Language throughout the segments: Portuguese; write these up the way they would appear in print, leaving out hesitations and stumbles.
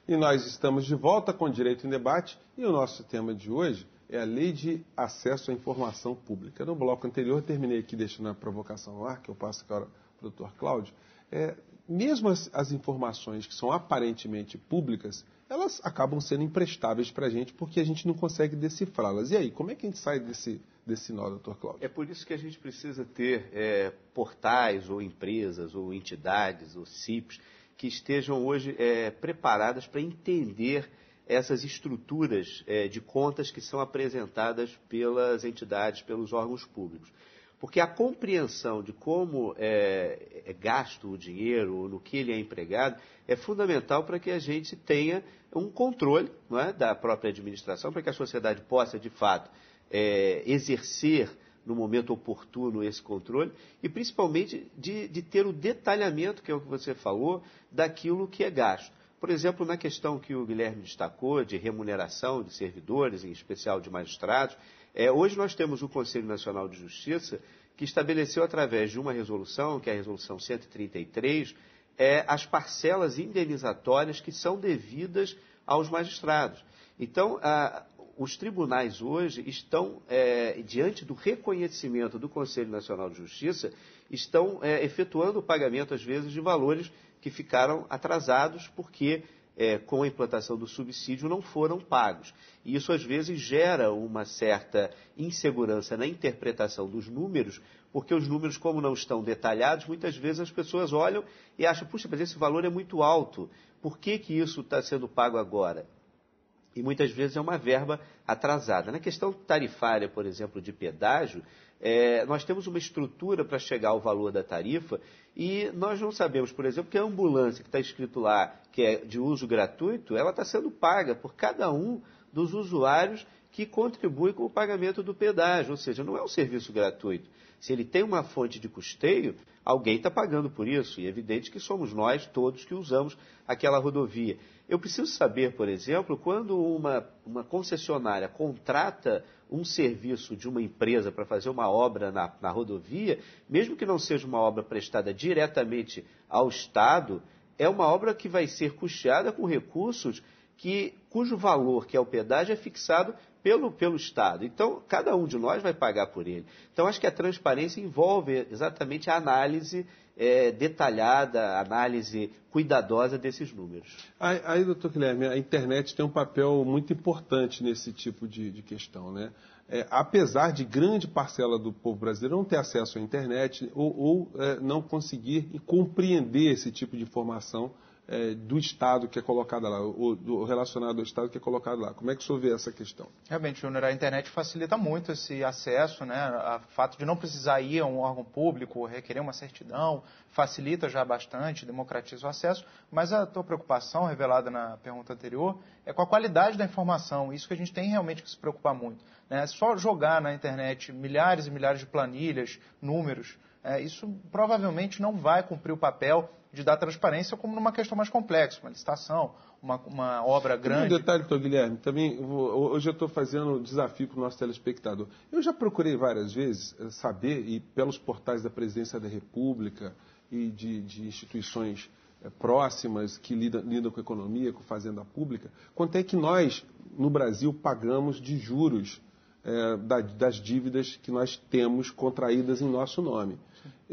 E nós estamos de volta com Direito em Debate e o nosso tema de hoje é a Lei de Acesso à Informação Pública. No bloco anterior, terminei aqui deixando a provocação no ar, que eu passo agora para o Dr. Cláudio. Mesmo as informações que são aparentemente públicas, elas acabam sendo imprestáveis para a gente porque a gente não consegue decifrá-las. E aí, como é que a gente sai desse nó, Dr. Cláudio? É por isso que a gente precisa ter portais ou empresas ou entidades ou CIPs que estejam hoje preparadas para entender essas estruturas de contas que são apresentadas pelas entidades, pelos órgãos públicos. Porque a compreensão de como é gasto o dinheiro, no que ele é empregado, é fundamental para que a gente tenha um controle, não é, da própria administração, para que a sociedade possa, de fato, exercer no momento oportuno esse controle e, principalmente, de ter o detalhamento, que é o que você falou, daquilo que é gasto. Por exemplo, na questão que o Guilherme destacou, de remuneração de servidores, em especial de magistrados, hoje nós temos o Conselho Nacional de Justiça, que estabeleceu, através de uma resolução, que é a Resolução 133, as parcelas indenizatórias que são devidas aos magistrados. Então, os tribunais hoje estão, diante do reconhecimento do Conselho Nacional de Justiça, estão efetuando o pagamento, às vezes, de valores que ficaram atrasados porque, com a implantação do subsídio, não foram pagos. E isso, às vezes, gera uma certa insegurança na interpretação dos números, porque os números, como não estão detalhados, muitas vezes as pessoas olham e acham, puxa, mas esse valor é muito alto, por que isso está sendo pago agora? E muitas vezes é uma verba atrasada. Na questão tarifária, por exemplo, de pedágio, nós temos uma estrutura para chegar ao valor da tarifa e nós não sabemos, por exemplo, que a ambulância que está escrito lá, que é de uso gratuito, ela está sendo paga por cada um dos usuários que contribui com o pagamento do pedágio, ou seja, não é um serviço gratuito. Se ele tem uma fonte de custeio, alguém está pagando por isso, e é evidente que somos nós todos que usamos aquela rodovia. Eu preciso saber, por exemplo, quando uma concessionária contrata um serviço de uma empresa para fazer uma obra na rodovia, mesmo que não seja uma obra prestada diretamente ao Estado, é uma obra que vai ser custeada com recursos cujo valor, que é o pedágio, é fixado pelo Estado. Então, cada um de nós vai pagar por ele. Então, acho que a transparência envolve exatamente a análise detalhada, a análise cuidadosa desses números. Aí, doutor Guilherme, a internet tem um papel muito importante nesse tipo de questão, né? Apesar de grande parcela do povo brasileiro não ter acesso à internet ou não conseguir compreender esse tipo de informação do Estado que é colocada lá, ou relacionado ao Estado que é colocado lá. Como é que o senhor vê essa questão? Realmente, Júnior, a internet facilita muito esse acesso, né? O fato de não precisar ir a um órgão público, requerer uma certidão, facilita já bastante, democratiza o acesso, mas a tua preocupação, revelada na pergunta anterior, é com a qualidade da informação. Isso que a gente tem realmente que se preocupar muito, né? Só jogar na internet milhares e milhares de planilhas, números, isso provavelmente não vai cumprir o papel de dar transparência como numa questão mais complexa, uma licitação, uma obra grande. Um detalhe, doutor Guilherme, também, hoje eu estou fazendo um desafio para o nosso telespectador. Eu já procurei várias vezes saber, e pelos portais da Presidência da República e de instituições próximas que lidam com economia, com fazenda pública, quanto é que nós, no Brasil, pagamos de juros das dívidas que nós temos contraídas em nosso nome.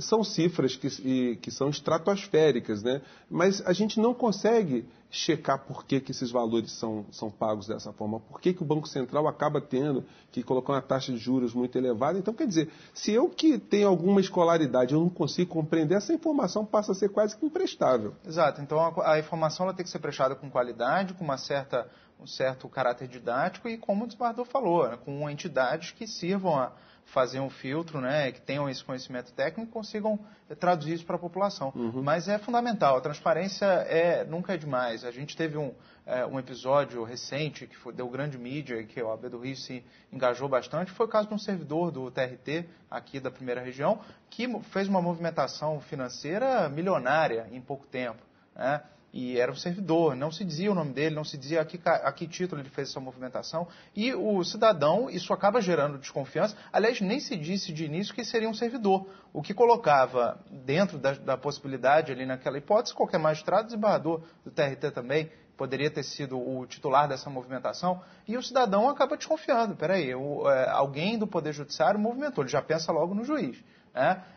São cifras que são estratosféricas, né? Mas a gente não consegue checar por que esses valores são pagos dessa forma, por que o Banco Central acaba tendo que colocar uma taxa de juros muito elevada. Então, quer dizer, se eu que tenho alguma escolaridade eu não consigo compreender, essa informação passa a ser quase que imprestável. Exato. Então, a informação ela tem que ser prestada com qualidade, com um certo caráter didático e, como o desembargador falou, né, com entidades que sirvam a fazer um filtro, né, que tenham esse conhecimento técnico e consigam traduzir isso para a população. Uhum. Mas é fundamental, a transparência nunca é demais. A gente teve um episódio recente que deu grande mídia e que a OAB do Rio se engajou bastante, foi o caso de um servidor do TRT, aqui da primeira região, que fez uma movimentação financeira milionária em pouco tempo, né? E era um servidor, não se dizia o nome dele, não se dizia a que título ele fez essa movimentação. E o cidadão, isso acaba gerando desconfiança. Aliás, nem se disse de início que seria um servidor, o que colocava dentro da possibilidade ali naquela hipótese, qualquer magistrado, desembargador do TRT também, poderia ter sido o titular dessa movimentação, e o cidadão acaba desconfiando. Peraí, alguém do Poder Judiciário movimentou, ele já pensa logo no juiz.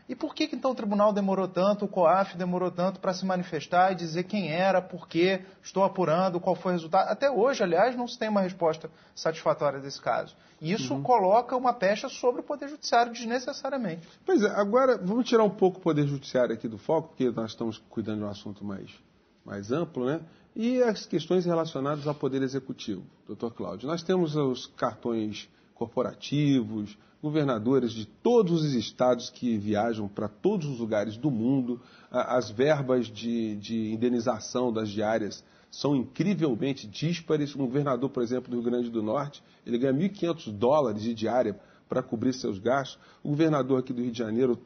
E por que então o tribunal demorou tanto, o COAF demorou tanto para se manifestar e dizer quem era, por quê, estou apurando, qual foi o resultado? Até hoje, aliás, não se tem uma resposta satisfatória desse caso. E isso coloca uma pecha sobre o Poder Judiciário desnecessariamente. Pois é, agora vamos tirar um pouco o Poder Judiciário aqui do foco, porque nós estamos cuidando de um assunto mais amplo, né? E as questões relacionadas ao Poder Executivo, doutor Cláudio. Nós temos os cartões corporativos, governadores de todos os estados que viajam para todos os lugares do mundo, as verbas de indenização das diárias são incrivelmente díspares. Um governador, por exemplo, do Rio Grande do Norte, ele ganha $1.500 de diária para cobrir seus gastos. O governador aqui do Rio de Janeiro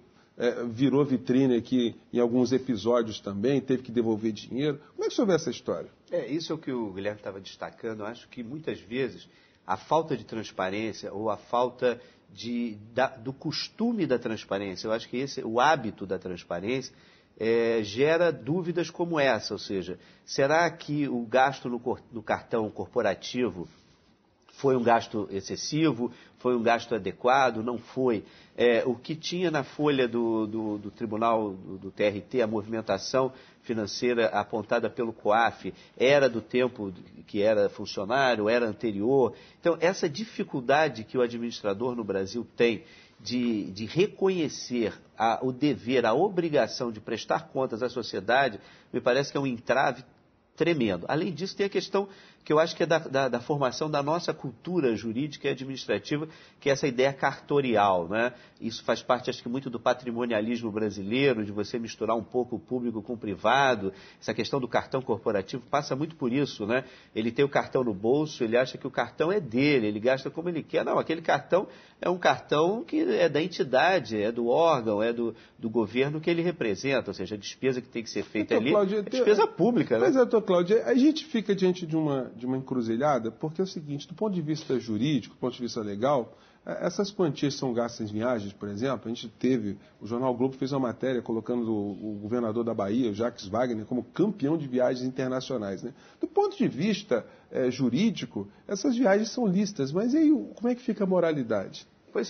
virou vitrine aqui em alguns episódios também, teve que devolver dinheiro. Como é que o senhor vê essa história? Isso é o que o Guilherme estava destacando. Eu acho que muitas vezes a falta de transparência ou a falta do costume da transparência, eu acho que o hábito da transparência gera dúvidas como essa, ou seja, será que o gasto no cartão corporativo foi um gasto excessivo, foi um gasto adequado, não foi? O que tinha na folha do Tribunal do TRT, a movimentação financeira apontada pelo COAF, era do tempo que era funcionário, era anterior. Então, essa dificuldade que o administrador no Brasil tem de reconhecer o dever, a obrigação de prestar contas à sociedade, me parece que é um entrave tremendo. Além disso, tem a questão que eu acho que é da formação da nossa cultura jurídica e administrativa, que é essa ideia cartorial, né? Isso faz parte, acho que, muito do patrimonialismo brasileiro, de você misturar um pouco o público com o privado. Essa questão do cartão corporativo passa muito por isso, né? Ele tem o cartão no bolso, ele acha que o cartão é dele, ele gasta como ele quer. Não, aquele cartão é um cartão que é da entidade, é do órgão, é do governo que ele representa, ou seja, a despesa que tem que ser feita ali é despesa pública, né? Mas, doutor Cláudio, a gente fica diante de uma encruzilhada, porque é o seguinte, do ponto de vista jurídico, do ponto de vista legal, essas quantias são gastas em viagens, por exemplo. A gente teve, o Jornal Globo fez uma matéria colocando o governador da Bahia, o Jacques Wagner, como campeão de viagens internacionais, né? Do ponto de vista jurídico, essas viagens são lícitas, mas e aí, como é que fica a moralidade? Pois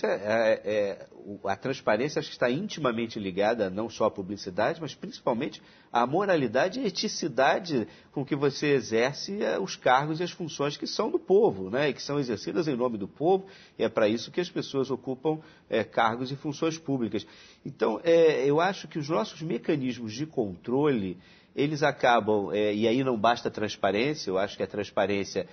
a transparência acho que está intimamente ligada não só à publicidade, mas principalmente à moralidade e eticidade com que você exerce os cargos e as funções que são do povo, né? E que são exercidas em nome do povo, e é para isso que as pessoas ocupam cargos e funções públicas. Então, eu acho que os nossos mecanismos de controle, eles acabam, e aí não basta a transparência, eu acho que a transparência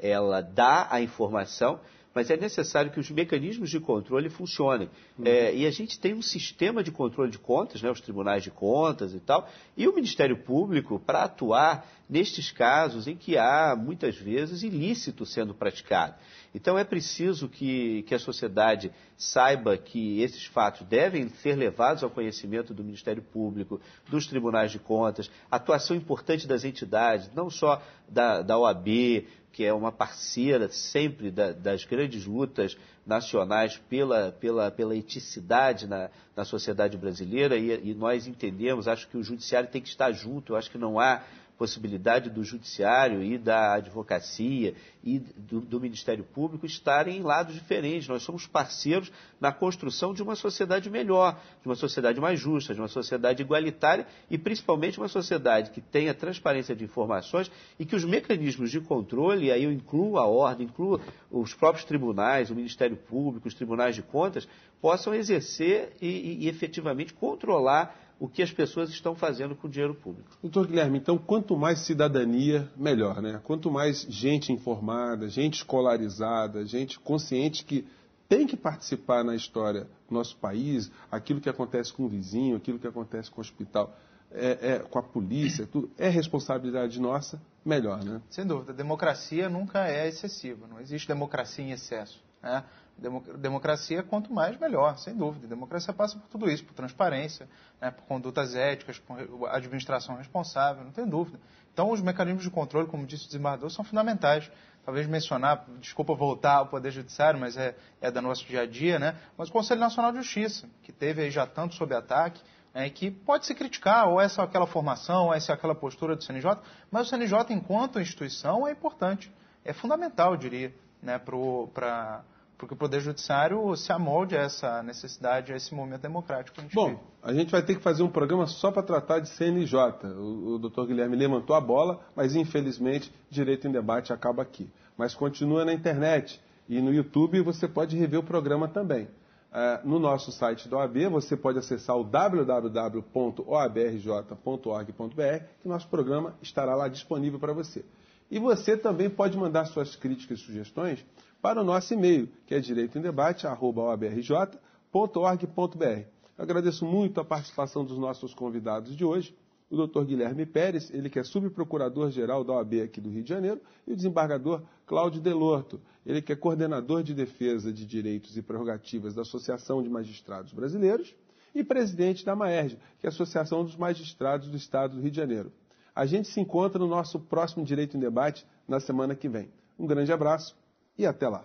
ela dá a informação, mas é necessário que os mecanismos de controle funcionem. E a gente tem um sistema de controle de contas, né, os tribunais de contas e tal, e o Ministério Público para atuar nestes casos em que há, muitas vezes, ilícito sendo praticado. Então é preciso que a sociedade saiba que esses fatos devem ser levados ao conhecimento do Ministério Público, dos tribunais de contas, atuação importante das entidades, não só da OAB, que é uma parceira sempre das grandes lutas nacionais pela eticidade na sociedade brasileira, e nós entendemos, acho que o judiciário tem que estar junto, eu acho que não há possibilidade do judiciário e da advocacia e do Ministério Público estarem em lados diferentes. Nós somos parceiros na construção de uma sociedade melhor, de uma sociedade mais justa, de uma sociedade igualitária e principalmente uma sociedade que tenha transparência de informações e que os mecanismos de controle, e aí eu incluo a ordem, incluo os próprios tribunais, o Ministério Público, os tribunais de contas, possam exercer e efetivamente controlar o que as pessoas estão fazendo com o dinheiro público. Doutor Guilherme, então, quanto mais cidadania, melhor, né? Quanto mais gente informada, gente escolarizada, gente consciente que tem que participar na história do nosso país, aquilo que acontece com o vizinho, aquilo que acontece com o hospital, com a polícia, tudo, é responsabilidade nossa, melhor, né? Sem dúvida. Democracia nunca é excessiva, não existe democracia em excesso, né? Democracia, quanto mais, melhor, sem dúvida. Democracia passa por tudo isso, por transparência, né, por condutas éticas, por administração responsável, não tem dúvida. Então, os mecanismos de controle, como disse o desembargador, são fundamentais. Talvez mencionar, desculpa voltar ao Poder Judiciário, mas é do nosso dia a dia, né? Mas o Conselho Nacional de Justiça, que teve aí já tanto sob ataque, que pode se criticar, ou é só aquela formação, ou é só aquela postura do CNJ, mas o CNJ, enquanto instituição, é importante, é fundamental, eu diria, né, para que o Poder Judiciário se amolde a essa necessidade, a esse momento democrático que a gente vive. Bom, a gente vai ter que fazer um programa só para tratar de CNJ. O doutor Guilherme levantou a bola, mas infelizmente Direito em Debate acaba aqui. Mas continua na internet e no YouTube você pode rever o programa também. No nosso site da OAB, você pode acessar o www.oabrj.org.br, que nosso programa estará lá disponível para você. E você também pode mandar suas críticas e sugestões para o nosso e-mail, que é direitoemdebate@oabrj.org.br. Eu agradeço muito a participação dos nossos convidados de hoje, o doutor Guilherme Pérez, ele que é subprocurador-geral da OAB aqui do Rio de Janeiro, e o desembargador Cláudio Delorto, ele que é coordenador de defesa de direitos e prerrogativas da Associação de Magistrados Brasileiros e presidente da MAERJ, que é a Associação dos Magistrados do Estado do Rio de Janeiro. A gente se encontra no nosso próximo Direito em Debate na semana que vem. Um grande abraço e até lá.